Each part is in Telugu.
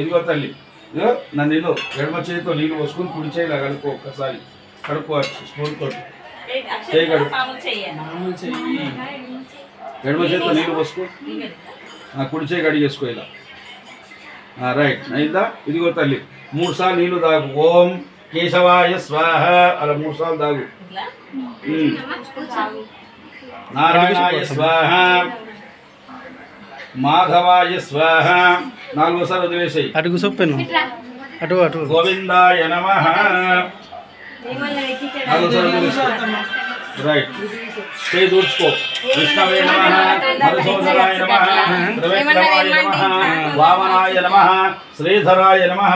ఇదిగో తల్లి ఇదిగో నా నీళ్ళు ఎడమ చేతితో నీళ్ళు పోసుకొని కుడి చేయిలా కడుక్కో ఒక్కసారి కడుక్కోవచ్చు స్పూన్ తోటి చేయి కడుపు ఎడమ చేతితో నీళ్ళు పోసుకో కుడి చేయి కడిగేసుకో ఇలా రైట్ అయిందా ఇదిగో తల్లి 3 సార్లు నీళ్ళు తాగు ఓం కేశవాయ స్వాహ అలా 3 సార్లు తాగు నారాయణాయ స్వాహ మాధవాయ స్వాహ 4 సార్లు వదిలేసాయి అటుకు సొప్పెను అటు అటు గోవిందాయ నమః 4 సార్లు వదిలేసాయి రైట్ చేయి దూర్చుకో విష్ణవే నమః మధుసూదనాయ నమః త్రివిక్రమాయ నమః వామనాయ నమః శ్రీధరాయ నమః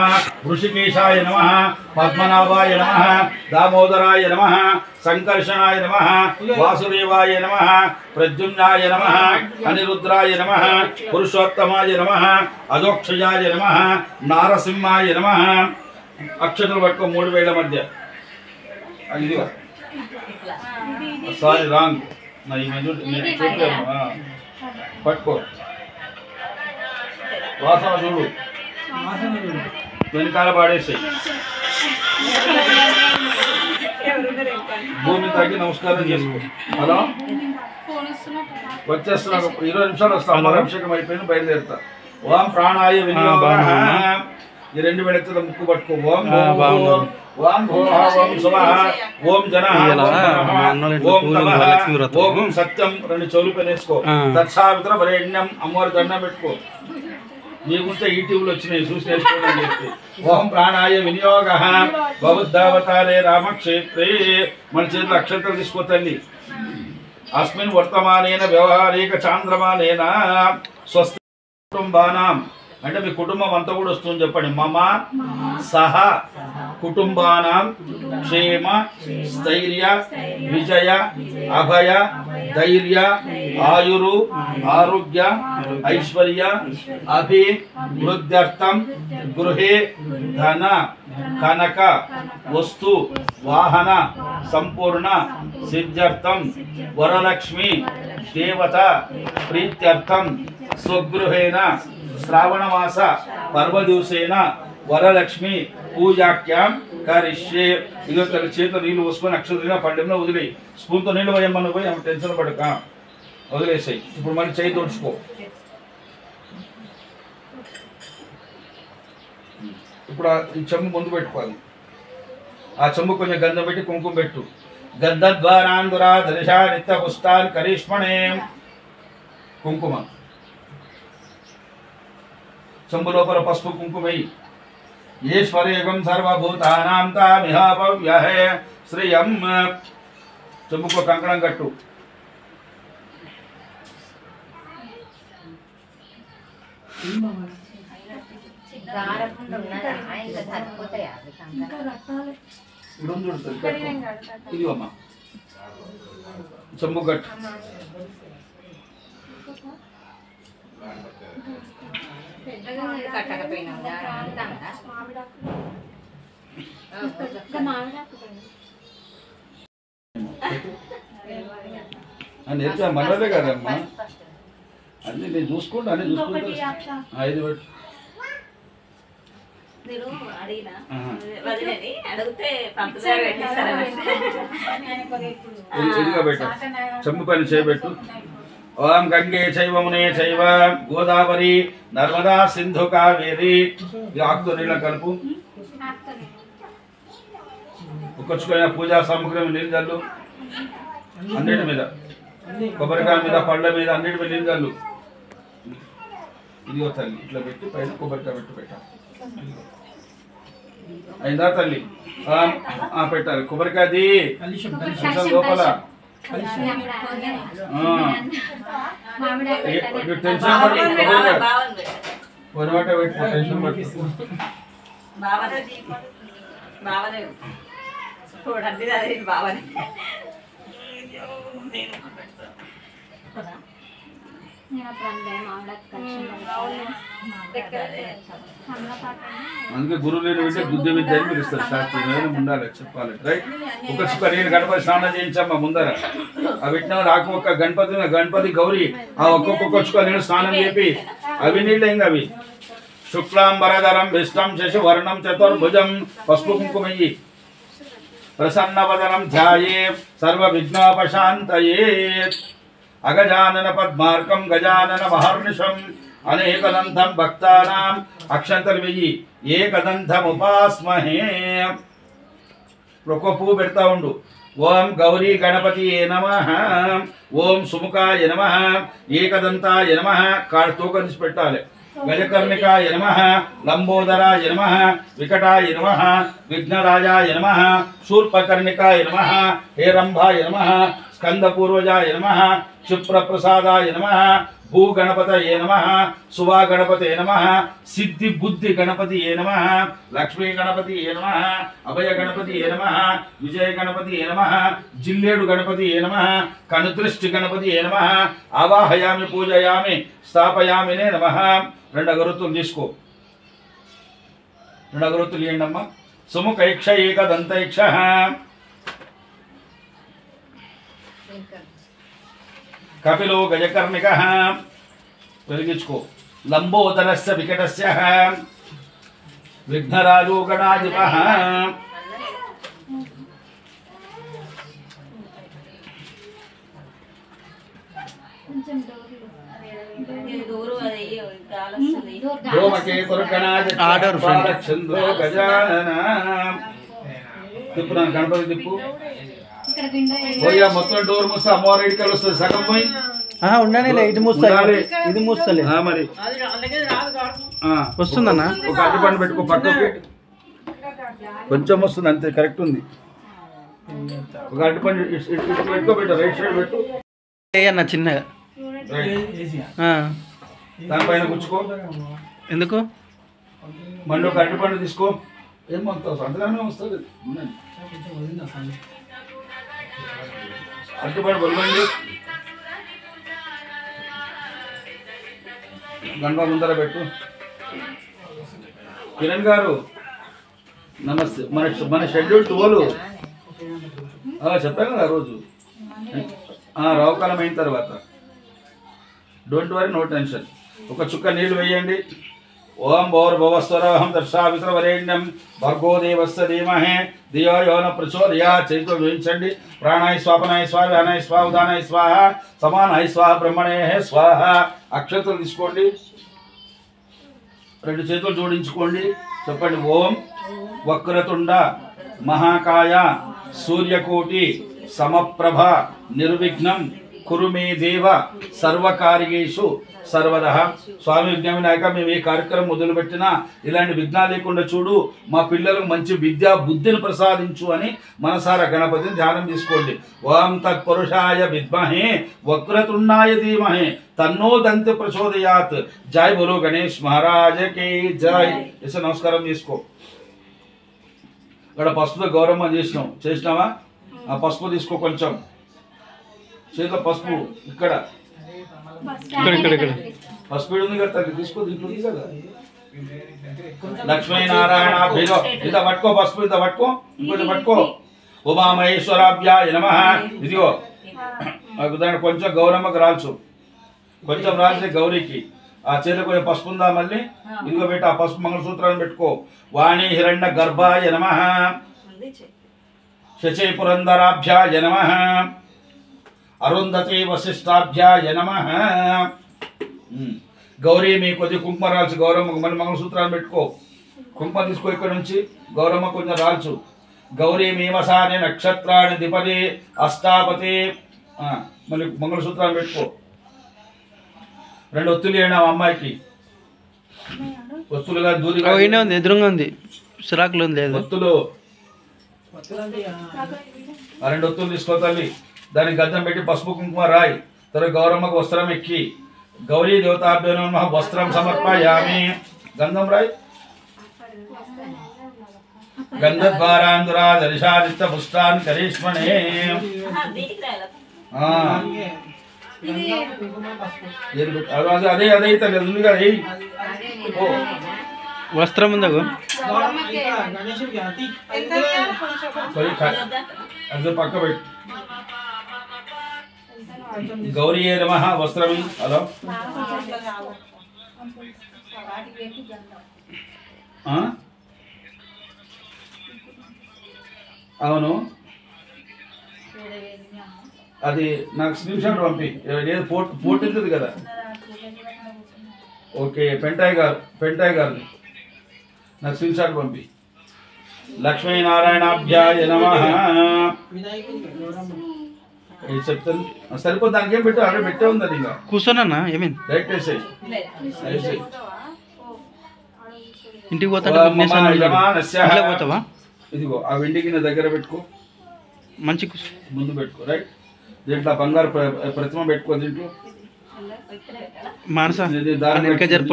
ఋషికేశాయ నమః పద్మనాభాయ నమః దామోదరాయ నమః సంకర్షణాయ నమః వాసుదేవాయ నమః ప్రద్యుమ్నాయ నమః అనిరుద్రాయ నమః పురుషోత్తమాయ నమః అజోక్షయాయ నమః నారసింహాయ నమః అక్షతలు పట్టుకో 3 వేళ్ల మధ్య ఇదిగో సారీ రాంగ్ నా ఈ మెజు పట్టుకో వాసన చూడు వెనకాల పాడేసాయి భూమి తగ్గి నమస్కారం చేసుకో హలో వచ్చేస్తున్నా 20 నిమిషాలు వస్తా అభిషేకం అయిపోయింది బయలుదేరుతా ఓం ప్రాణాయ వినియోగః ఈ 2 వేళెత్తుల ముక్కు పట్టుకో ఓం ఓం ఓం శుభః ఓం జనః ఓం తమః ఓం సత్యం 2 చెవులు పెనేసుకో తత్సావిత్ర వరేణ్యం అమ్మవారి దండం పెట్టుకో నీకుంటే ఈటీవీలు వచ్చినాయి చూసి నేర్చుకోండి ఓం ప్రాణాయ వినియోగః బౌద్ధావతారే రామక్షేత్రే మన చేతులు అక్షంతలు తీసుకో తల్లి అస్మిన్ వర్తమానేన వ్యవహారిక చాంద్రమానేన స్వస్తి కుటుంబానాం అంటే మీ కుటుంబం అంతా కూడా వస్తుంది చెప్పండి మమ సహ కుటుంబానాం క్షేమ స్థైర్య విజయ అభయ ధైర్య ఆయురు ఆరోగ్య ఐశ్వర్య అభివృద్ధ్యర్థం గృహే ధన కనక వస్తు వాహన సంపూర్ణ సిద్ధ్యర్థం వరలక్ష్మి దేవత ప్రీత్యర్థం స్వగృహేన శ్రావణమాస పర్వదివసేన వరలక్ష్మి పూజాఖ్యాం కరిష్యే ఇదో తల్లి చేతిలో నీళ్ళు పోసుకొని అక్షతగా పళ్ళెంలో వదిలే స్పూన్తో నీళ్ళు పోయమ్మను పోయి ఆమె టెన్షన్ పడక వదిలేసాయి ఇప్పుడు మళ్ళీ చేయి తోడ్చుకో ఇప్పుడు ఈ చెంబు ముందు పెట్టుకోవాలి ఆ చెంబు కొంచెం గంధం పెట్టి కుంకుమ పెట్టు గంధద్వారాంధురా దర్శా నిత్య పుష్టాన్ కరిష్మణే కుంకుమ చెంబు లోపల పసుపు కుంకుమ ఈశ్వరేగం సర్వభూతానాం తామిహాపవ్యహే శ్రియం చెంబుకు కంకణం కట్టు ఇదిగమ్మా చెంబు కట్టు నేర్చా మనలే కదమ్మా అన్ని నేను చూసుకుంటా అన్ని చూసుకుంటా 5 పెట్టు చెంబు పైన చేయబెట్టు ఓం గంగే చైవమునే చైవ గోదావరి నర్మదా సింధు కావేరి ఆకుతో నీళ్ళ కలుపు ఒక్కొచ్చుకైన పూజా సామగ్రి నీళ్ళు చల్లు అన్నిటి మీద కొబ్బరికాయ మీద పళ్ళ మీద అన్నిటి మీద నీళ్ళు చల్లు ఇదిగో తల్లి ఇట్లా పెట్టి పైన కొబ్బరికాయ పెట్టి పెట్టాలి అయిందా తల్లి పెట్టాలి కొబ్బరికాయది లోపల టెన్షన్ పొరపాట పెట్టి టెన్షన్ పట్టి అందుకే గురువు లేని వింటే బుద్ధి విద్య అని పిలుస్తారు శాస్త్రం ఉండాలి చెప్పాలి రైట్ ఒక నేను గణపతి స్నానం చేయించమ్మా ముందర ఆ విట్టిన నాకు ఒక గణపతి గౌరీ ఆ ఒక్కొక్క నేను స్నానం చేపి అవి నీళ్ళు ఇంకా అవి శుక్లాంబరధరం విష్ణం శశివర్ణం చతుర్భుజం పసుపు కుంకుమయ్యి ప్రసన్నవదనం ధ్యాయే సర్వ విఘ్నోపశాంతయే అగజానన పద్మార్కం గజానన మహర్నిశం అనేకదంతం భక్తానాం అక్షంతలు వెయ్యి ఏకదంతం ఉపాస్మహే ఒక్క పువ్వు పెడతా ఉండు ఓం గౌరీ గణపతియే నమః ఓం సుముఖాయ నమః ఏకదంతాయ నమః తోక తీసి పెట్టాలి గజకర్ణికాయ నమః లంబోదరాయ నమః వికటాయ నమః విఘ్నరాజాయ నమః శూర్పకర్ణికాయ నమః హేరంభాయ నమః స్కందపూర్వజాయ నమః క్షిప్రప్రసాదాయ నమః భూగణపతయే నమః సువాగణపతయే నమః సిద్ధి బుద్ధి గణపతియే నమః లక్ష్మీ గణపతియే నమః అభయ గణపతియే నమః విజయ గణపతియే నమః జిల్లేడు గణపతియే నమః కనుదృష్టి గణపతియే నమః ఆవాహయామి పూజయామి స్థాపయామినే నమః 2 అగరొత్తులు తీసుకో 2 అగరొత్తులు ఇవ్వండి అమ్మా సుముఖైక్ష ఏకదంతైక్ష కపిలో గజకర్ణిక వెలిగించుకో లంబోదరస్య వికటస్య విఘ్నరాజో గణాధిప చంద్రో గజానన తిప్పు నా గణపతి తిప్పు పోయా మొత్తం డోర్ మూస్తే అమ్మవారి ఇటుకలు వస్తుంది సగం పోయి ఉండని ఇది మూస్తాలి ఇది మూస్తలే మరి వస్తుందన్నా ఒక అడ్డుపండు పెట్టుకో పక్కకి కొంచెం వస్తుంది అంతే కరెక్ట్ ఉంది ఒక అడ్డుపండు పెట్టుకోబెట్టు రైట్ సైడ్ పెట్టు అన్న చిన్నగా దానిపైన కూర్చుకో ఎందుకు మళ్ళీ ఒక అడ్డుపండు తీసుకో ఏమంత అంతగానే వస్తుంది అడ్డుపండు బొల్లండి గంట ముందర పెట్టు కిరణ్ గారు నమస్తే మన షెడ్యూల్ 12 చెప్పాను కదా రోజు రావుకాలం అయిన తర్వాత డోంట్ వరీ నో టెన్షన్ ఒక చుక్క నీళ్లు వేయండి ఓం భౌర్భవస్వరహం దర్శావిత్రవరేణ్యం భర్గో దేవస్య ధీమహే ధియో యో న ప్రచోదయాత్ చేతితో వేయించండి ప్రాణాయ స్వాపనాయ స్వాహ వ్యానాయ స్వాహ ఉదానాయ స్వాహ సమానాయ స్వాహ బ్రహ్మణే స్వాహ అక్షతలు తీసుకోండి 2 చేతులు జోడించుకోండి చెప్పండి ఓం వక్రతుండ మహాకాయ సూర్యకోటి సమప్రభ నిర్విఘ్నం కురు మే దేవ సర్వకార్యేషు సర్వదా స్వామి విజ్ఞాన వినాయక మేము ఏ కార్యక్రమం మొదలుపెట్టినా ఇలాంటి విఘ్నాలు లేకుండా చూడు మా పిల్లలకు మంచి విద్యా బుద్ధిని ప్రసాదించు అని మనసారా గణపతిని ధ్యానం తీసుకోండి ఓం తత్పురుషాయ విద్మహే వక్రతుండాయ ధీమహే తన్నో దంతి ప్రచోదయాత్ జై బోలో గణేష్ మహారాజ్ కి జై ఇస నమస్కారం తీసుకో ఇక్కడ పసుపుతో గౌరవం చేసినావా ఆ పసుపు తీసుకో కొంచెం చేతిలో పసుపు ఇక్కడ పసుపు ఉంది కదా తల్లి తీసుకో దీంట్లో కదా లక్ష్మీనారాయణ ఇంత పట్టుకో పసుపు ఇంత పట్టుకో ఇంకొంచెం పట్టుకో ఉమామహేశ్వరాభ్యాయ నమః ఇదిగో దాన్ని కొంచెం గౌరమ్మకు రాల్చు కొంచెం రాల్చి గౌరీకి ఆ చేతిలో కొంచెం పసుపు ఉందా మళ్ళీ ఇదిగో పెట్టి ఆ పసుపు మంగళసూత్రాన్ని పెట్టుకో వాణి హిరణ్య గర్భాయ నమః శచే పురందరాభ్యాయ నమః అరుంధతి వశిష్టాభ్యాయ నమః గౌరీ మీ కొద్ది కుంకుమ రాల్చు గౌరమ్మ మళ్ళీ మంగళసూత్రాన్ని పెట్టుకో కుంకుమ తీసుకో ఇక్కడ నుంచి గౌరమ్మ కొంచెం రాల్చు గౌరీ మీమసాని నక్షత్రాన్ని దిపది అష్టాపతి మళ్ళీ మంగళసూత్రాన్ని పెట్టుకో 2 ఒత్తులు వేయండి ఆ అమ్మాయికి ఒత్తులుగా దూరిగా ఉంది ఎదురుగా ఉంది సిరాకులు ఉంది ఒత్తులు 2 ఒత్తులు తీసుకో తల్లి దానికి గద్దం పెట్టి పసుపు కుంకుమ రాయి తర్వాత గౌరమ్మకు వస్త్రం ఎక్కి గౌరీ దేవతాభ్యో నమః వస్త్రం సమర్పయామి గంధం రాయి గంధద్వారాంధురా దర్శాదిత్య పుష్టాన్ కరీష్మణే అదే అదే తల్లి ఉంది కదా వస్త్రం ఉందా అది పక్క పెట్టు గౌరీ నమః వస్త్రం హలో ఆ? అవును, అది నాకు స్క్రీన్ షాట్ పంపి. ఏదో ఫోటో ఉంటుంది కదా. ఓకే, పెంటాయ్ గారిది నాకు స్క్రీన్ షాట్ పంపి. లక్ష్మీనారాయణాభ్యాయ నమః. ఇది చెప్తాను, సరిపోతుంది. దానికి ఏం పెట్టావు? అక్కడ పెట్టే ఉంది అది. ఇంకా కూర్చోనన్నా ఏమైంది? డైరెక్ట్ వేసేయి. ఇంటికి పోతా పోతావా? ఇదిగో ఆ వెండి గిన్నె దగ్గర పెట్టుకో, మంచి ముందు పెట్టుకో. రైట్, దీంట్లో బంగారు ప్రతిమ పెట్టుకో. దీంట్లో మానస దారం పెట్టారు.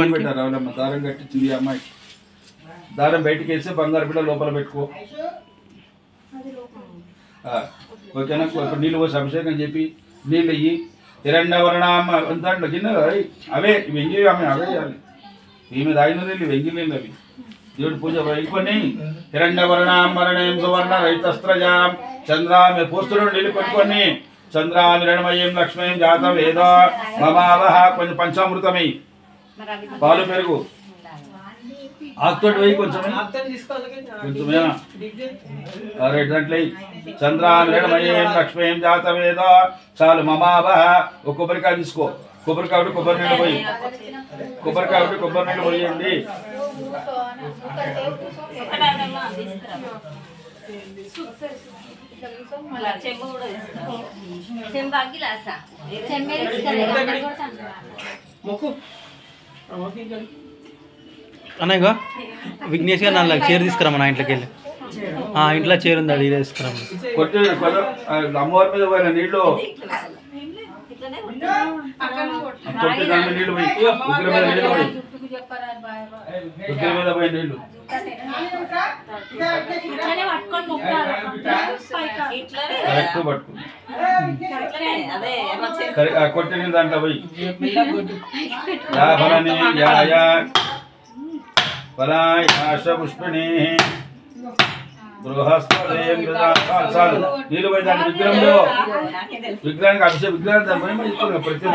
అవునమ్మా, దారం కట్టించింది అమ్మాయికి. దారం బయటికి వేస్తే బంగారు బిడ్డ లోపల పెట్టుకో. ఓకేనా? ఇప్పుడు నీళ్ళు పోసి అభిషేకం చెప్పి నీళ్ళు ఇయ్యి. హిరణ్యవర్ణామ దాంట్లో గిన్నె అవే వెంగి అవే చేయాలి. ఈమె తాగిన నీళ్ళు వెంగి నీళ్ళు అవి. దేవుడి పూజ అయిపోయి హిరణ్యవర్ణాంబరణేం సువర్ణ రైతస్త్రజాం చంద్రామి పోస్తుడు నీళ్ళు కొనుక్కొని చంద్రామిరణమయం లక్ష్మీం జాత వేద మమావహ. కొంచెం పంచామృతమై పాలు పెరుగు ఆకుతోటి వేయి కొంచెమేనా. దాంట్లో చంద్రామిరణమయం లక్ష్మీం జాత వేద చాలు మమావహ. ఒక కొబ్బరికాయ తీసుకో. కొబ్బరికాయ ఒకటి కొబ్బరి నీళ్ళు పోయి, కొబ్బరికాయ ఒకటి కొబ్బరి నీళ్ళు పోయండి. అన్నయ్య విఘ్నేష్ గారు నాకు చీర తీసుకురామా. నా ఇంట్లోకి వెళ్ళి ఇంట్లో చీర ఉంది, అది ఇదే తీసుకురామా. కొట్టి అమ్మవారి మీద పోయిన నీళ్ళు దాని నీళ్ళు పోయి ఉగ్ర మీద నీళ్ళు పోయి ఉగ్ర మీద పోయి నీళ్ళు కరెక్ట్ పట్టుకు కొట్టి నీళ్ళు దాంట్లో పోయి పుష్పిణి నీళ్ళు పోయి దాని విగ్రహంలో విగ్రహానికి అభిషేకం విగ్రహం దాని ప్రతి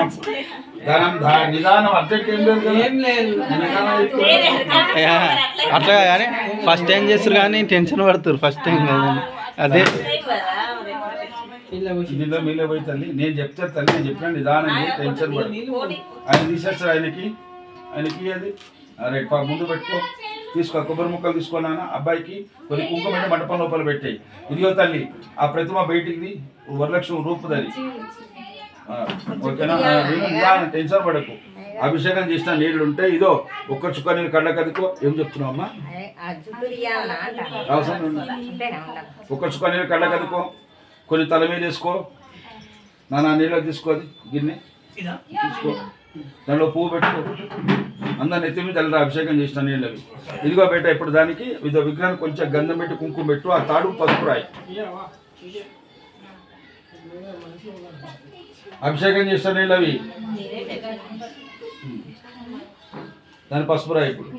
దానం నిదానం అర్జెంట్ ఏం లేదు. అట్లా కానీ ఫస్ట్ టైం చేస్తారు కానీ టెన్షన్ పడుతున్నారు. ఫస్ట్ టైం కదండి అదే నీళ్ళు మీలో పోయి తల్లి నేను చెప్తాను తల్లి. నేను చెప్పిన నిదానం టెన్షన్ పడు. ఆయన తీసేస్తారు ఆయనకి అది. రైట్, ముందు పెట్టుకో. తీసుకో కొబ్బరి ముక్కలు తీసుకున్నాను. అబ్బాయికి కొన్ని కుంకుమ పెట్టి మండపం లోపల పెట్టాయి. ఇదిగో తల్లి ఆ ప్రతిమ బయటికి వరలక్ష్మి రూపుదది. ఓకేనా? టెన్షన్ పడకు. అభిషేకం చేసిన నీళ్లు ఉంటే ఇదో ఒక్క చుక్క నీళ్ళు కళ్ళ కదుకో. ఏం చెప్తున్నావు అమ్మా? అవసరం ఒక్క చుక్క నీళ్ళు కళ్ళ కదుకో. కొన్ని తల మీద వేసుకో. నా నీళ్ళకి తీసుకోది గిన్నె తీసుకో. దానిలో పువ్వు పెట్టుకో. అందరిని ఎత్తి మీద తెల్ల అభిషేకం చేసిన నీళ్ళు అవి. ఇదిగో పెట్ట. ఇప్పుడు దానికి ఇదో విగ్రహానికి కొంచెం గంధం పెట్టి కుంకుమ పెట్టు. ఆ తాడు పసుపు రాయి. అభిషేకం చేసిన నీళ్ళు అవి. దాని పసుపు రాయి. ఇప్పుడు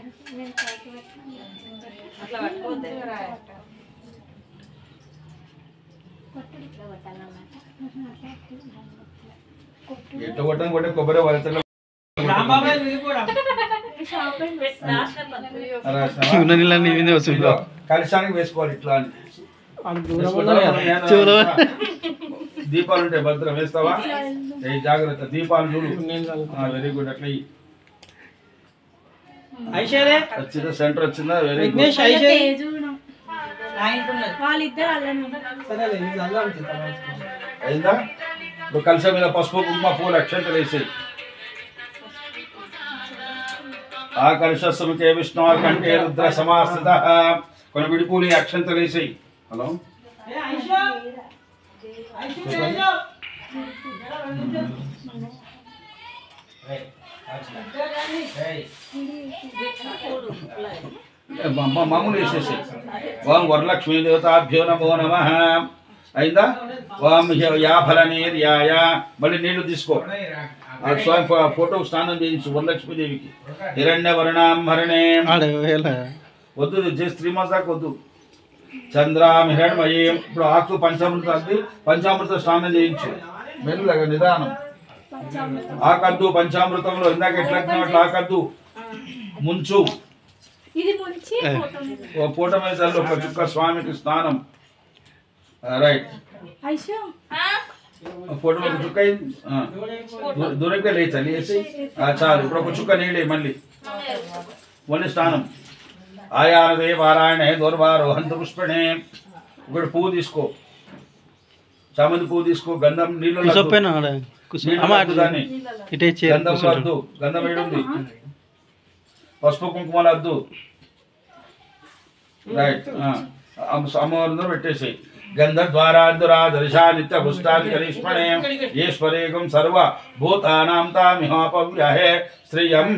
ఎట్లా కొట్టని కొట్టే కొబ్బరి వరతలు కలిశానికి వేసుకోవాలి. ఇట్లా దీపాలు ఉంటాయి భద్రం వేస్తావా? జాగ్రత్త, దీపాలు చూడు. Very good. అట్లా వచ్చిందా? సెంటర్ వచ్చిందా? Very good. అయిందా? ఇప్పుడు కలిసా మీద పసుపు కుంకుమ పూలు అక్షంతలు వేసేయి. ఆ కలుషస్సుకే విష్ణు కంటే రుద్ర సమాస్థిత. కొన్ని విడిపూలి అక్షంతలు వేసేయి. హలో, మామూలు వేసేసాయి. ఓం వరలక్ష్మీ దేవతాభ్యో నమో నమః. అయిందా? ఓం యాఫలనీర్యాయ. మళ్ళీ నీళ్లు తీసుకో. స్వామి ఫోటో స్నానం చేయించు వరలక్ష్మీదేవికి. హిరణ్యవర్ణాంబరణే వద్దు, జస్ట్ 3 months దాకా వద్దు. చంద్రాం హిరణ్మయం. ఇప్పుడు ఆకు పంచామృతాన్ని పంచామృత స్నానం చేయించు. మెల్లగా నిదానం. ఆకద్దు పంచామృతంలో ఇందాక ఎట్లా ఆకద్దు ముంచు ఇది ముంచి ఓ పూట మీద చల్లు ఒక చుక్క స్వామికి స్నానం రైట్ ఐషు పూట మీద చుక్క దూరంగా లేచా లేచి చాలు ఇప్పుడు ఒక చుక్క నీళ్ళే మళ్ళీ ఓన్లీ స్నానం ఆయానదే వారాయణే దౌర్వారో హంత పుష్పణే ఒకటి పువ్వు తీసుకో చామంతి పువ్వు తీసుకో గంధం నీళ్ళు దాన్ని గంధం వద్దు గంధం ఏడుంది పసుపు కుంకుమలు వద్దు రైట్ అమ్మవారి పెట్టేసాయి గంధద్వారాదురా దర్శా నిత్య పుష్టాన్ని కరిష్మణే ఈశ్వరేకం సర్వ భూతానాం తామిహాపవ్యహే శ్రీయం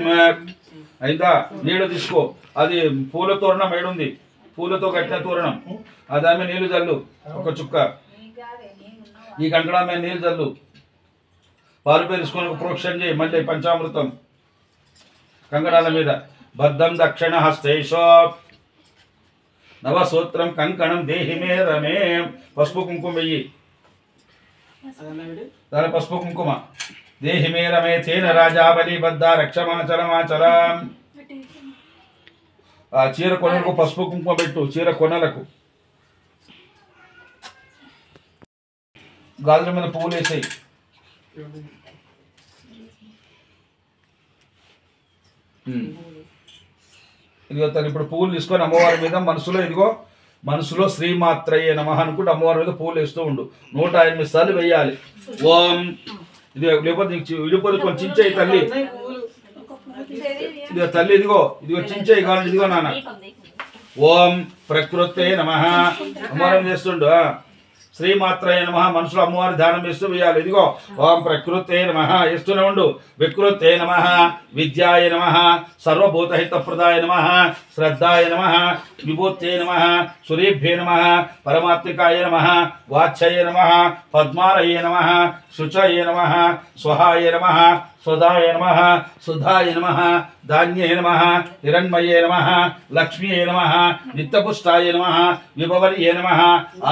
అయిందా నీళ్ళు తీసుకో అది పూల తోరణం ఏడుంది పూలతో కట్టిన తోరణం దాని మీద నీళ్లు చల్లు ఒక చుక్క ఈ కంకణం మీద నీళ్ళు చల్లు పాలు పేరుసుకొని ఒక ప్రోక్షణ చేయి మళ్ళీ పంచామృతం కంకణాల మీద బద్ధం దక్షిణ హస్తేశో నవసూత్రం కంకణం దేహి మే రమే పసుపు కుంకుమ వెయ్యి దాని పసుపు కుంకుమ దేహి మే రమే తేన రాజాబలి బద్ద రక్షమాచలమాచలం ఆ చీర కొనలకు పసుపు కుంకుమ పెట్టు చీర కొనలకు గాజుల మీద పువ్వులు వేసాయి ఇదిగో తను ఇప్పుడు పువ్వులు తీసుకొని అమ్మవారి మీద మనసులో ఇదిగో మనసులో శ్రీమాత్రయ్యే నమః అనుకుంటే అమ్మవారి మీద పువ్వులు వేస్తూ ఉండు 108 సార్లు వెయ్యాలి ఓం ఇది లేకపోతే విడిపోతే కొంచెం చించేయి తల్లి ఇదిగో తల్లి ఇదిగో ఇదిగో చించేయి కావాలి ఇదిగో నాన్న ఓం ప్రకృతే నమః అమ్మవారి చేస్తుండు శ్రీమాత్రయ నమః మనసులో అమ్మవారి ధ్యానం చేస్తూ వేయాలి ఇదిగో ఓం ప్రకృతే నమః వేస్తూనే ఉండు వికృతే నమః విద్యాయ నమః సర్వభూతహితప్రదాయ నమః శ్రద్ధాయ నమః విభూతే నమః సురేభ్యే నమః పరమాత్మికాయ నమః వాచ్యయ నమః పద్మారయ నమః శుచయ నమః స్వహాయ నమః స్వదాయ నమః సుధాయ నమః ధాన్యే నమః హిరణ్మయే నమః లక్ష్మీయే నమః నిత్యపుష్టాయ నమః విభవర్యే నమః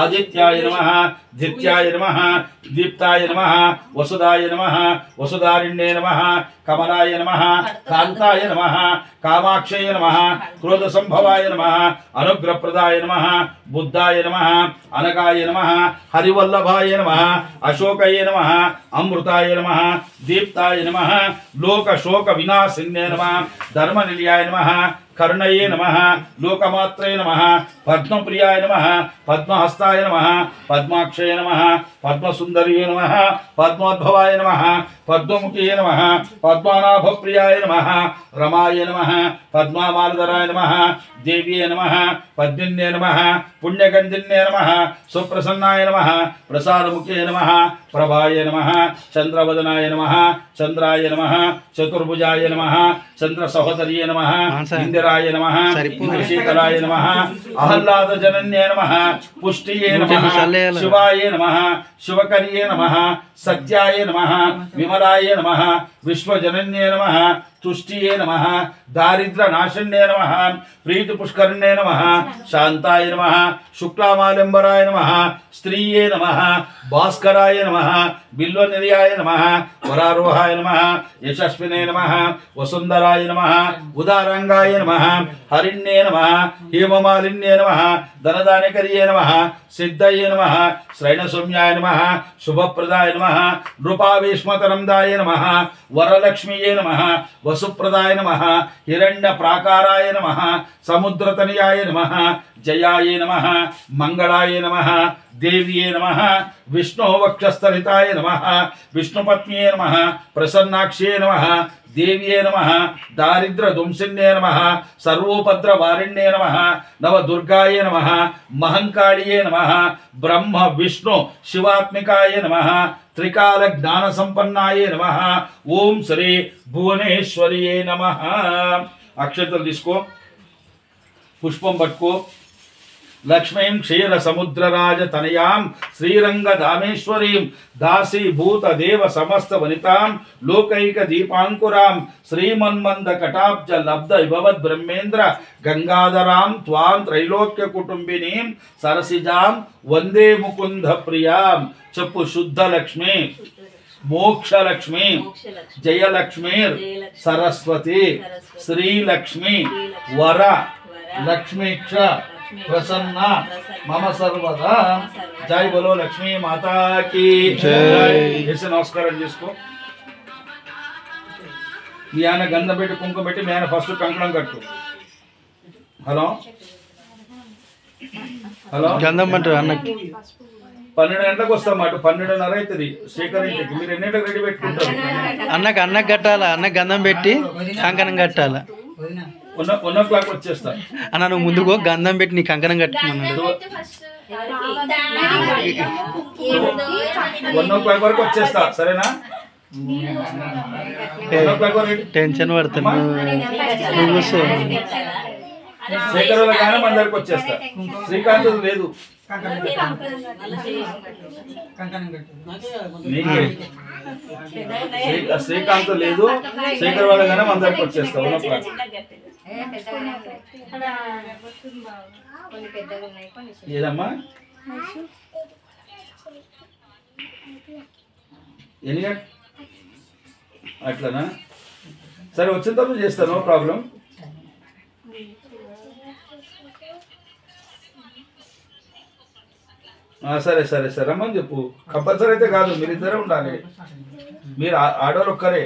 ఆదిత్యాయ నమః ధిత్యాయ నమః దీప్తాయ నమః వసుదాయ నమః వసుదారిణ్యే నమః కమలాయ నమః కాంతాయ నమః కామాక్షయ నమః క్రోధ సంభవాయ నమః అనుగ్రహప్రదాయ నమః బుద్ధాయ నమః అనగాయ నమః హరివల్లభాయ నమః అశోకయ నమః అమృతాయ నమః దీప్తాయ నమః లోక శోక వినాశిన్యే నమః ధర్మనిలయాయ నమః కర్ణయే నమః లోకమాత్రే నమః పద్మప్రియాయ నమః పద్మహస్తాయ నమః పద్మాక్షయ నమః పద్మసుందరియే నమః పద్మోద్భవాయ నమః పద్మముఖియే నమః పద్మనాభప్రియాయ నమః రమాయ నమః పద్మామాలధరాయ నమః దేవ్యే నమః పద్మిన్యే నమః పుణ్యగంధిన్యే నమః సుప్రసన్నాయ నమః ప్రసాదముఖే నమః ప్రభాయ నమః చంద్రవదనాయ నమః చంద్రాయ నమః చతుర్భుజాయ నమః చంద్ర సహోదర్యే నమః ఇందిరాయ నమః ఇంద్రశేఖరాయ నమః ఆహ్లాద జనన్యే నమః పుష్టియే నమః శివాయ నమః శివకర్యే నమః సత్యాయ నమః విమలాయ నమః విశ్వజనన్యే నమః తుష్టియే నమః దారిద్ర నాశన్యే నమః ప్రీతి పుష్కరిణ్యే నమః శాంతాయ నమః శుక్లామాలంబరాయ నమః స్త్రీయే నమః భాస్కరాయ నమః బిల్వనిలయాయ నమః వరారోహాయ నమః యశస్వినే నమః వసుందరాయ నమః ఉదారంగాయ నమః హరిణ్యే నమః హేమమాలిన్యే నమః ధనదానికర్యే నమః సిద్ధయే నమః శ్రైణసౌమ్యాయ నమః శుభప్రదాయ నమః నృపావేష్మతరందాయ నమః వరలక్ష్మీయే నమః వసుప్రదాయ నమః హిరణ్య ప్రాకారాయ నమః సముద్రతనయాయ నమః జయాయ నమః మంగళాయ నమః దేవ్యే నమః విష్ణో వక్షస్థలితాయ నమః విష్ణుపత్న్యే నమః ప్రసన్నాక్షే నమః దేవ్యే నమః దారిద్ర ధ్వంసిన్యే నమః సర్వోపద్రవారిణ్యే నమః నవదుర్గాయ నమః మహంకాళియే నమః బ్రహ్మ విష్ణు శివాత్మికాయ నమః త్రికాల జ్ఞాన సంపన్నాయ నమః ఓం శ్రీ భువనేశ్వరియే నమః అక్షతలు తీసుకో పుష్పం పట్టుకో లక్ష్మీం క్షీర సముద్రరాజ తనయాం శ్రీరంగ దామేశ్వరీం దాసీభూత దేవ సమస్త వనితాం లోకైక దీపాంకురాం శ్రీమన్మంద కటాబ్జ లబ్ధ విభవద్ బ్రహ్మేంద్ర గంగాధరాం త్వాం త్రైలోక్య కుటుంబినీం సరసిజాం వందే ముకుంద ప్రియాం చెప్పు శుద్ధ లక్ష్మి మోక్షలక్ష్మి జయలక్ష్మి సరస్వతి శ్రీలక్ష్మి వర లక్ష్మీక్ష ప్రసన్న మమ సర్వదా. జై బలో లక్ష్మీ మాతాకి చేసి నమస్కారం చేసుకో. మీ ఆయన గంధం పెట్టి కుంకుమ పెట్టి మీ ఆయన ఫస్ట్ కంకణం కట్టు. హలో హలో గంధం అంటారు అన్నకి 12 గంటలకు వస్తాం అటు 12:30 అవుతుంది శ్రీకర్ ఇంటికి. మీరు ఎన్నింటికి రెడీ పెట్టుకుంటారు? అన్నకి కట్టాలా, అన్నకి గంధం పెట్టి కంకణం కట్టాలా. 1 o'clock వచ్చేస్తా అన్న నువ్వు ముందుకో, గంధం పెట్టి నీ కంకణం కట్టుకున్నాడు. 1 o'clock వరకు వచ్చేస్తా, సరేనా? 1 o'clock వరకు టెన్షన్ పడుతున్నా నువ్వు. శేఖర్ వాళ్ళ కానీ మన దగ్గరకు వచ్చేస్తా. శ్రీకాంత్ లేదు, శ్రీకాంత్ లేదు, శేఖర్ వాళ్ళ కానీ మన దగ్గరకు వచ్చేస్తా. 1 o'clock ఏదమ్మా ఎన్ని అట్లనా? సరే వచ్చిన తర్వాత చేస్తాను, నో ప్రాబ్లం. సరే సరే సరే రమ్మని చెప్పు. కంపల్సరీ అయితే కాదు, మీరిద్దరే ఉండాలి. మీరు ఆడవాళ్ళు ఒక్కరే.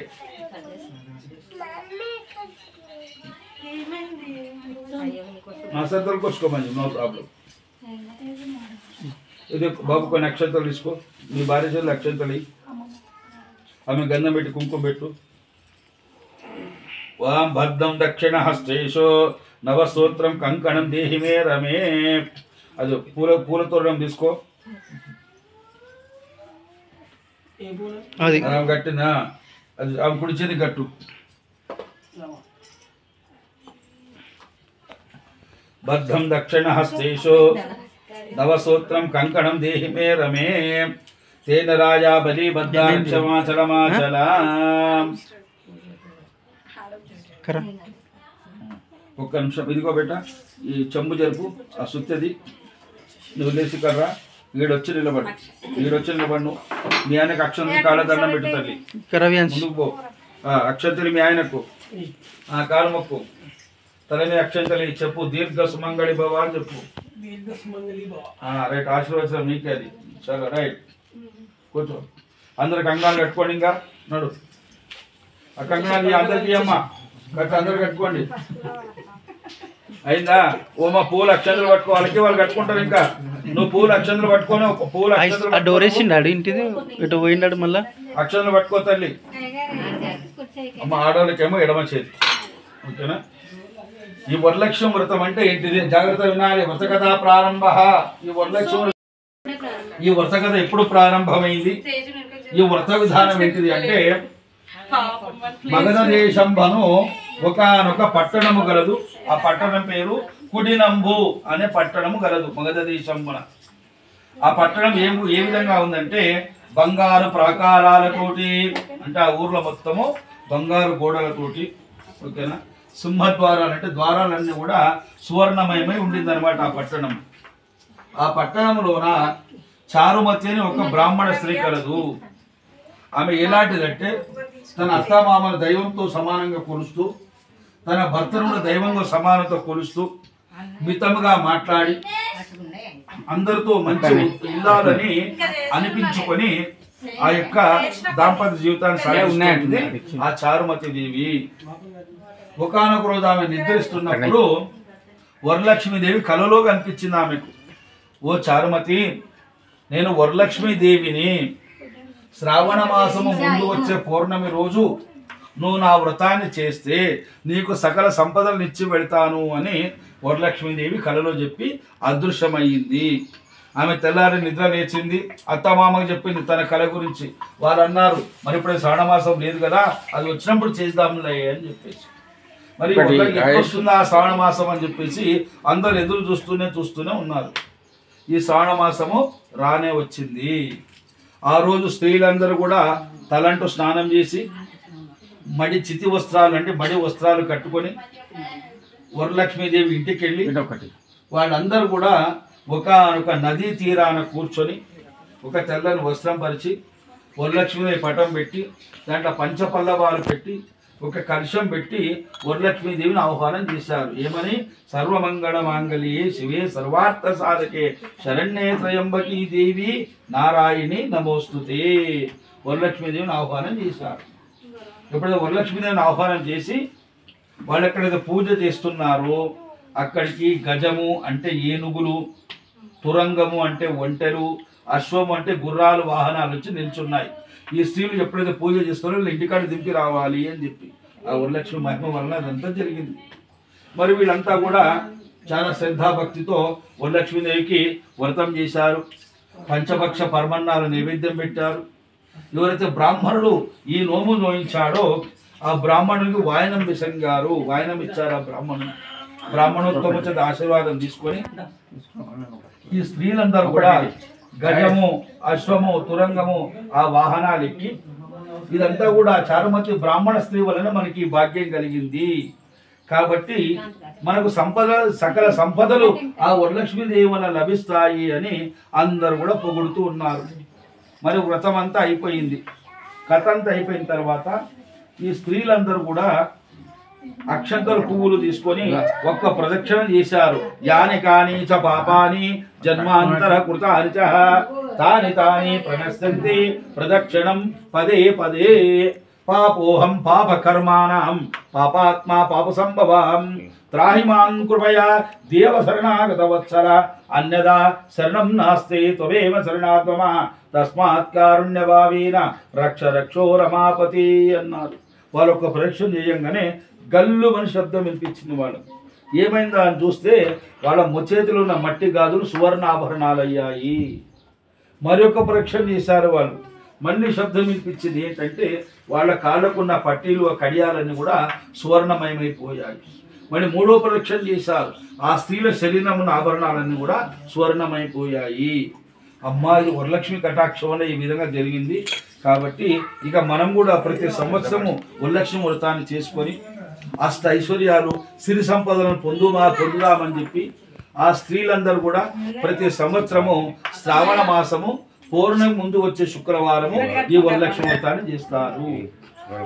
సరే తొలకొచ్చుకోమని, నో ప్రాబ్లం. ఇది బాబు కొన్ని అక్షంతలు తీసుకో, మీ భార్య చేతులు అక్షంతలు ఇయ్యి. ఆమె గంధం పెట్టి కుంకుమ పెట్టు. వాం భద్రం దక్షిణ హస్తేషో నవస్తోత్రం కంకణం దేహి మే రమే. అది పూలతోరణం తీసుకో. అది గట్టినా అది ఆమె కుడి చేతి గట్టు. బద్ధం దక్షిణ హస్తేషు నవసూత్రం కంకణం దేహి మే రమే. తేన రాజా బలి బద్ధాచలమాచల. ఒక్క నిమిషం ఇదిగో బెట్ట, ఈ చెంబు జరుపు, ఆ సుత్తది నువ్వు లేచి కర్రా. ఈడొచ్చి నిలబడు, నువ్వు మీ ఆయనకు అక్షంతలు కాళ్ళదండం పెట్టు తల్లి. ముందుకు పో. అక్షంతలు మీ ఆయనకు, కాలు మొక్కు. తలని అక్షంతలు చెప్పు. దీర్ఘ సుమంగళి భవ అని చెప్పు. రైట్, ఆశీర్వచనం నీకే అది. సరే రైట్, కూర్చో. అందరు కంగాలు కట్టుకోండి. ఇంకా నడు. ఆ కంగాలు అందరికీ అమ్మా అందరు కట్టుకోండి. అయిందా? ఓ మా పూలు అక్షంతలు పట్టుకోవాలకి వాళ్ళు కట్టుకుంటారు. ఇంకా నువ్వు పూలు అక్షంతలు పట్టుకొని పూలు డోర్ వేసిండాడు ఇంటిది, ఇటు పోయిండాడు. మళ్ళా అక్షంతలు పట్టుకో తల్లి. అమ్మ ఆడవాళ్ళకేమో ఎడమ చేతి. ఓకేనా? ఈ వరలక్ష్మి వ్రతం అంటే ఏంటిది? జాగ్రత్త వినాలి. వ్రత కథ ప్రారంభ. ఈ వ్రత కథ ఎప్పుడు ప్రారంభమైంది? ఈ వ్రత విధానం ఏంటిది అంటే, మగధ దేశంబను ఒకనొక పట్టణము గలదు. ఆ పట్టణం పేరు కుడినంబు అనే పట్టణము గలదు మగధ దేశంబున. ఆ పట్టణం ఏ విధంగా ఉందంటే, బంగారు ప్రాకారాలతోటి, అంటే ఆ ఊర్లో మొత్తము బంగారు గోడలతోటి. ఓకేనా? సింహద్వారాలు అంటే ద్వారాలన్నీ కూడా సువర్ణమయమై ఉండింది అనమాట ఆ పట్టణం. ఆ పట్టణంలోన చారుమతి అని ఒక బ్రాహ్మణ స్త్రీ కలదు. ఆమె ఎలాంటిదంటే, తన అత్తామామల దైవంతో సమానంగా కొలుస్తూ, తన భర్తను దైవంగా సమానంతో కొలుస్తూ, మితముగా మాట్లాడి, అందరితో మంచి ఇల్లాలని అనిపించుకొని ఆ యొక్క దాంపత్య జీవితాన్ని సాగిస్తుంది ఆ చారుమతి దేవి. ఒకానొక రోజు ఆమె నిద్రిస్తున్నప్పుడు వరలక్ష్మీదేవి కలలో కనిపించింది ఆమెకు. ఓ చారుమతి, నేను వరలక్ష్మీదేవిని. శ్రావణ మాసము ముందు వచ్చే పౌర్ణమి రోజు నువ్వు నా వ్రతాన్ని చేస్తే నీకు సకల సంపదలను ఇచ్చి పెడతాను అని వరలక్ష్మీదేవి కలలో చెప్పి అదృశ్యమయ్యింది. ఆమె తెల్లారి నిద్ర లేచింది, అత్తమామకు చెప్పింది తన కళ గురించి. వాళ్ళు అన్నారు, మరి ఇప్పుడు శ్రావణ మాసం లేదు కదా, అది వచ్చినప్పుడు చేద్దాంలే అని చెప్పేసి. మరి వస్తుందా ఆ శ్రావణ మాసం అని చెప్పేసి అందరు ఎదురు చూస్తూనే ఉన్నారు. ఈ శ్రావణ మాసము రానే వచ్చింది. ఆ రోజు స్త్రీలందరూ కూడా తలంటూ స్నానం చేసి చితి వస్త్రాలు అంటే మడి వస్త్రాలు కట్టుకొని వరలక్ష్మీదేవి ఇంటికి వెళ్ళి వాళ్ళందరూ కూడా ఒక నదీ తీరాన కూర్చొని ఒక తెల్లని వస్త్రం పరిచి వరలక్ష్మీదేవి పటం పెట్టి దాంట్లో పంచపల్లవాలు పెట్టి ఒక కలశం పెట్టి వరలక్ష్మీదేవిని ఆహ్వానం చేశారు. ఏమని? సర్వమంగళ మాంగళ్యే శివే సర్వార్థ సాధకే శరణ్యే త్రయంబకీ దేవి నారాయణి నమోస్తుతే వరలక్ష్మీదేవిని ఆహ్వానం చేశారు. ఎప్పుడైతే వరలక్ష్మీదేవిని ఆహ్వానం చేసి వాళ్ళు ఎక్కడైతే పూజ చేస్తున్నారో అక్కడికి గజము అంటే ఏనుగులు, తురంగము అంటే ఒంటెలు, అశ్వము అంటే గుర్రాలు వాహనాలు వచ్చి నిల్చున్నాయి. ఈ స్త్రీలు ఎప్పుడైతే పూజ చేస్తారో వీళ్ళు ఇంటికాడ దింపి రావాలి అని చెప్పి ఆ వరలక్ష్మి మహిమ వలన అదంతా జరిగింది. మరి వీళ్ళంతా కూడా చాలా శ్రద్ధాభక్తితో వరలక్ష్మీదేవికి వ్రతం చేశారు. పంచభక్ష పరమన్నాలు నైవేద్యం పెట్టారు. ఎవరైతే బ్రాహ్మణుడు ఈ నోము నోయించాడో ఆ బ్రాహ్మణుడికి వాయనం విసంగారు, వాయనం ఇచ్చారు. ఆ బ్రాహ్మణోత్తమ చేత ఆశీర్వాదం తీసుకొని ఈ స్త్రీలందరూ కూడా గజము, అశ్వము, తురంగము ఆ వాహనాలు ఎక్కి ఇదంతా కూడా చారుమతి బ్రాహ్మణ స్త్రీ వలన మనకి భాగ్యం కలిగింది. కాబట్టి మనకు సకల సంపదలు ఆ వరలక్ష్మీదేవి వలన లభిస్తాయి అని అందరూ కూడా పొగుడుతూ ఉన్నారు. మరి వ్రతం అంతా అయిపోయింది. కథ అంతా అయిపోయిన తర్వాత ఈ స్త్రీలందరూ కూడా అక్షంతలు పువ్వులు తీసుకొని ఒక్క ప్రదక్షిణ చేశారు. యాని కాని చ పాపాని జన్మాంతర కృతాని చ తాని తాని ప్రణశ్యంతి ప్రదక్షిణం పదే పదే పాపోహం పాపకర్మాణం పాపాత్మా పాప సంభవం త్రాహి మాం కృపయా దేవ శరణాగత వత్సల అన్యదా శరణం నాస్తి త్వమేవ శరణాత్మమ తస్మాత్ కారుణ్యభావేన రక్ష రక్షో రమాపతి అన్నారు. వాళ్ళు ఒక ప్రదక్షిణ చేయంగానే గల్లు అని శబ్దం వినిపించింది. వాళ్ళు ఏమైందా అని చూస్తే వాళ్ళ ముచ్చేతిలో ఉన్న మట్టి గాజులు సువర్ణాభరణాలు అయ్యాయి. మరొక ప్రదక్షిణ చేశారు వాళ్ళు, మళ్ళీ శబ్దం వినిపించింది. ఏంటంటే వాళ్ళ కాళ్ళకున్న పట్టీలు కడియాలన్నీ కూడా సువర్ణమయమైపోయాయి. మళ్ళీ మూడో ప్రదక్షిణ చేశారు. ఆ స్త్రీల శరీరమున్న ఆభరణాలన్నీ కూడా సువర్ణమైపోయాయి. అమ్మాయి వరలక్ష్మి కటాక్షం వల్ల ఈ విధంగా జరిగింది. కాబట్టి ఇక మనం కూడా ప్రతి సంవత్సరము వరలక్ష్మి వ్రతాన్ని చేసుకొని అష్ట ఐశ్వర్యాలు సిరి సంపదలను పొందుదామని చెప్పి ఆ స్త్రీలందరూ కూడా ప్రతి సంవత్సరము శ్రావణ మాసము పౌర్ణమి ముందు వచ్చే శుక్రవారము ఈ వరలక్ష్మి వ్రతాన్ని చేస్తారు.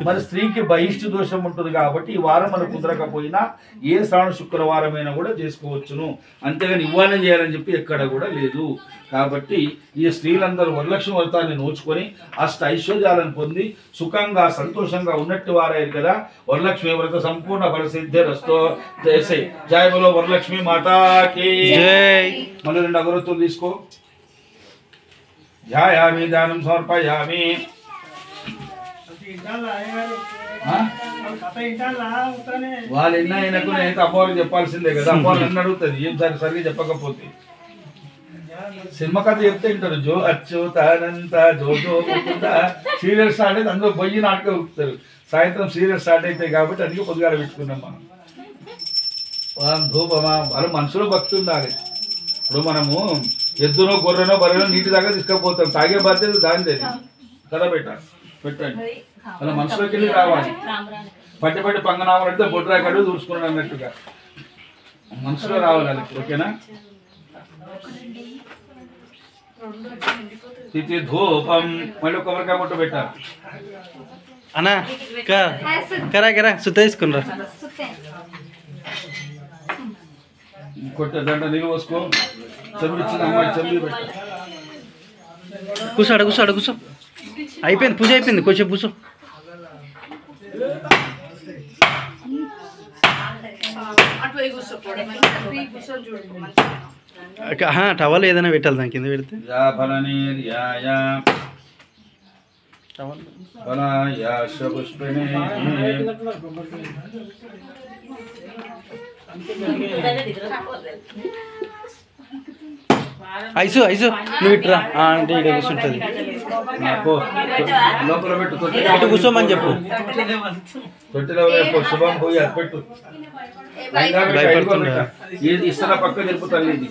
మరి స్త్రీకి బహిష్టి దోషం ఉంటుంది కాబట్టి ఈ వారం మనకు కుదరకపోయినా ఏ శ్రావణ శుక్రవారమైనా కూడా చేసుకోవచ్చును. అంతేగాని ఇవ్వాలని చేయాలని చెప్పి ఎక్కడ కూడా లేదు. కాబట్టి ఈ స్త్రీలందరూ వరలక్ష్మి వ్రతాన్ని నోచుకొని అష్ట ఐశ్వర్యాలను పొంది సుఖంగా సంతోషంగా ఉన్నట్టు వారయ్యారు కదా. వరలక్ష్మి వ్రత సంపూర్ణ ఫలసిద్ధి రస్తో జయసై జయ బలో వరలక్ష్మి మాతాకి జై. మళ్ళీ 2 అగరొత్తులు తీసుకో. ధ్యాయామి దానం సమర్పయామి. వాళ్ళు ఎన్న అయినకు నేనైతే అమ్మవారికి చెప్పాల్సిందే కదా. అమ్మవారు నన్ను అడుగుతుంది ఏం సరిగ్గా చెప్పకపోతే. సినిమా కథ చెప్తే వింటారు. జో అచ్యుతానంత జో జో సీరియల్ స్టార్ట్ అయితే అందులో బొయ్యి నాటకం ఉరుకుతారు. సాయంత్రం సీరియల్ స్టార్ట్ అవుతాయి కాబట్టి అందుకే పొద్దుగాల పెట్టుకున్నాం మనం. ధూపమా వాళ్ళు మనసులో భక్తి ఉండాలి. ఇప్పుడు మనము ఎద్దునో గొర్రెనో బర్రెనో నీటి దాకా తీసుకుపోతాం. తాగే బాధ్యత దాని కదా పెట్టండి. అలా మనసులోకి వెళ్ళి రావాలి. పట్టి పంగనామాలంటే బొడ్రాకడు దూసుకున్నాడు అన్నట్టుగా మనసులో రావాలి. ఓకేనా? తిథి ధూపం మళ్ళీ కొబ్బరికాయ కొట్టు పెట్టారు. అన్నా కరా కరా సుత్త తీసుకున్నారా కొట్టే దాంట్లో నీళ్ళు పోసుకో. చెంబు ఇచ్చింది అమ్మాయి, చెంబు పెట్ట. కూర్చో అయిపోయింది, పూజ అయిపోయింది. కొంచెం కూర్చో. టవల్ ఏదైనా పెట్టాలి దాని కింద పెడితే. ఐసు నువ్వు ఇట్రా అంటే ఇక్కడ కూర్చుంటుంది. లోపల పెట్టు, ఇటు కూర్చోమని చెప్పు. తొట్టిలో శుభం పోయి అది పెట్టు. ఇస్తర పక్క జరుపు తల్లి, ఇది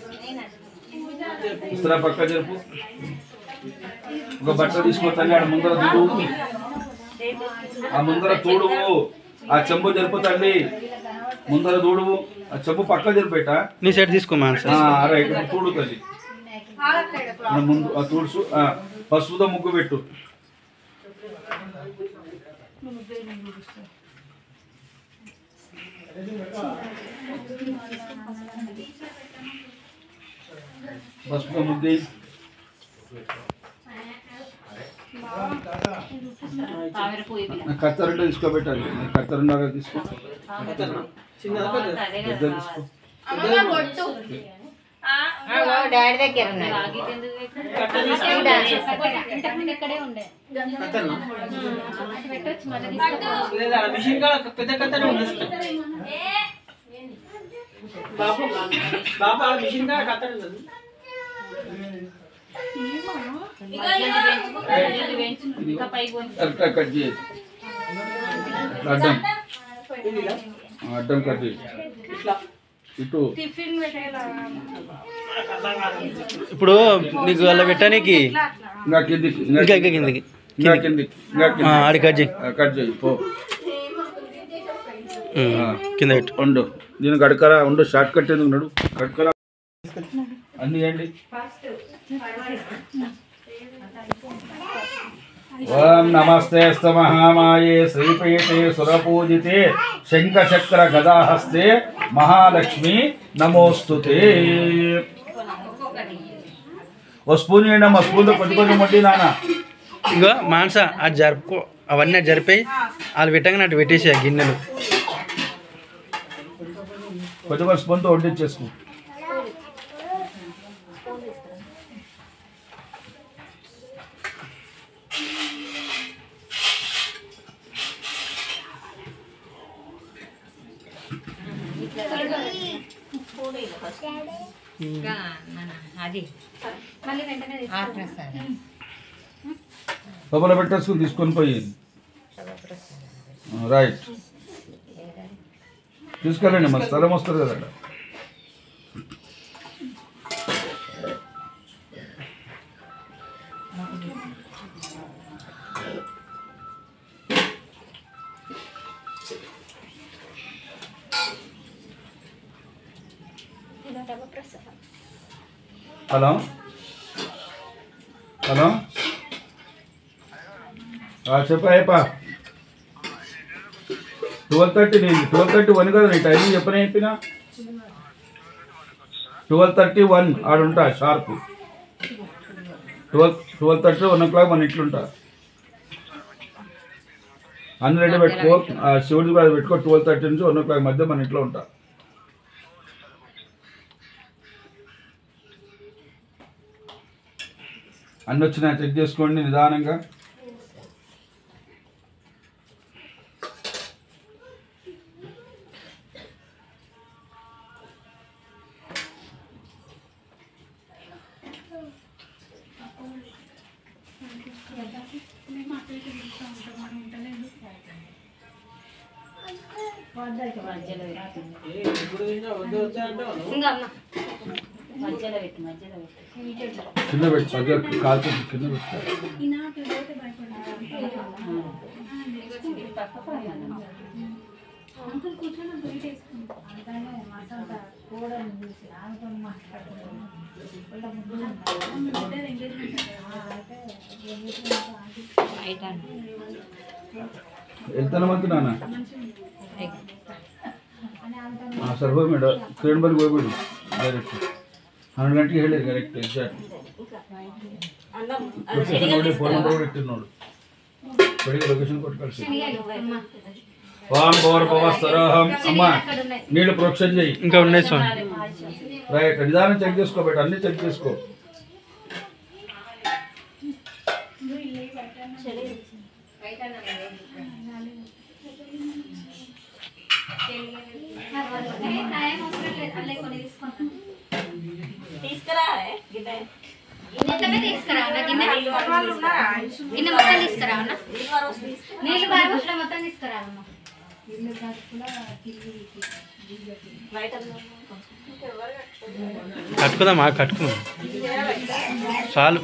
ఇస్తర పక్క జరుపు. ఒక బట్ట తీసుకో తల్లి. ఆడ ముందర తుడువు, ఆ ముందర తుడువు. ఆ చెంబు జరుపు తల్లి, ముందర తుడువు. ఆ చెంబు పక్క జరుపేట. నీ సైడ్ తీసుకోమా. రైట్, తూడు తల్లి ముందు. ఆ తుడుసు. పసుపుతో ముగ్గు పెట్టు. పసుపు ముద్ది కత్తెరలో తీసుకోబెట్టాలి కత్తెర తీసుకో డాడీ దగ్గర ఉన్నాయి కట్ చేయి అడ్డం అడ్డం కట్ చేయి ఇటు ఇప్పుడు నీకు అలా పెట్టడానికి ఇంకా కిందికి ఇంకా ఇంకా కిందకి ఇంకా కిందికి ఇంకా కిందికి ఆడి కట్ చేయి కట్ చేయి పో కింద పెట్టు ఉండు దీని గడకరా ఉండు షార్ట్ కట్ ఎందుకు నడు గడకరా అన్నీ వేయండి ఓం నమస్తే మహామాయే శ్రీపీఠే సురపూజితే శంఖచక్ర గదాహస్తే మహాలక్ష్మి నమోస్తుతే ఓ స్పూన్ వేయండి అమ్మ స్పూన్తో కొంచెం కొంచెం మొట్టి నాన్న ఇగో మానస అది జరుపుకో అవన్నీ అది జరిపాయి వాళ్ళు పెట్టగానే అటు పెట్టేసి ఆ గిన్నెలు కొంచెం కొంచెం స్పూన్తో వడ్డించేసుకో అది లోపల పెట్టేసుకుని తీసుకొని పోయి రైట్ తీసుకెళ్ళండి మరి స్థలం వస్తుంది కదా హలో హలో చెప్పా 12:30 నేను 12:31 కదా నీ టైమింగ్ చెప్పిన 12:31 ఆడుంటా షార్ప్ 12:30 1 o'clock మన ఇంట్లుంటా అన్ని రెడీ పెట్టుకో శివుడిది కూడా పెట్టుకో 12:30 నుంచి 1 o'clock మధ్య మన ఇంట్లో ఉంటా అన్నీ వచ్చినా చెక్ చేసుకోండి నిదానంగా కింద పెట్టి సరిగ్గా కాల్చి కింద పెట్టాలి వెళ్తానమంత నాన్న ಸರ್ ಹೋಗಿ ಮೇಡಮ್ ಟ್ರೈನ್ ಬಂದು ಹೋಗ್ಬಿಡಿ ಡೈರೆಕ್ಟ್ 12 ಗಂಟೆಗೆ ಹೇಳಿರಿ ಕರೆಕ್ಟ್ ಎಕ್ಸಾಕ್ಟ್ ನೋಡಿ ಫೋನ್ ನಂಬರ್ ಇಟ್ಟು ನೋಡು ಬೆಳಿಗ್ಗೆ ಲೊಕೇಶನ್ ಕೊಟ್ಟು ಕಳಿಸಿ ఓం భోర్భవస్తరహం అమ్మ నీళ్ళు ప్రోక్షణ చేయి ఇంకా ఉన్నాయి స్వామి రైట్ నిదానం చెక్ చేసుకో బేట అన్ని చెక్ చేసుకో తీసుకురా మొత్తమే తీసుకురా గిన్నె గిన్నె మొత్తం తీసుకురా నీళ్ళు బాగా మొత్తం తీసుకురా కట్టుకుందామా కట్టుకుందాం చాలు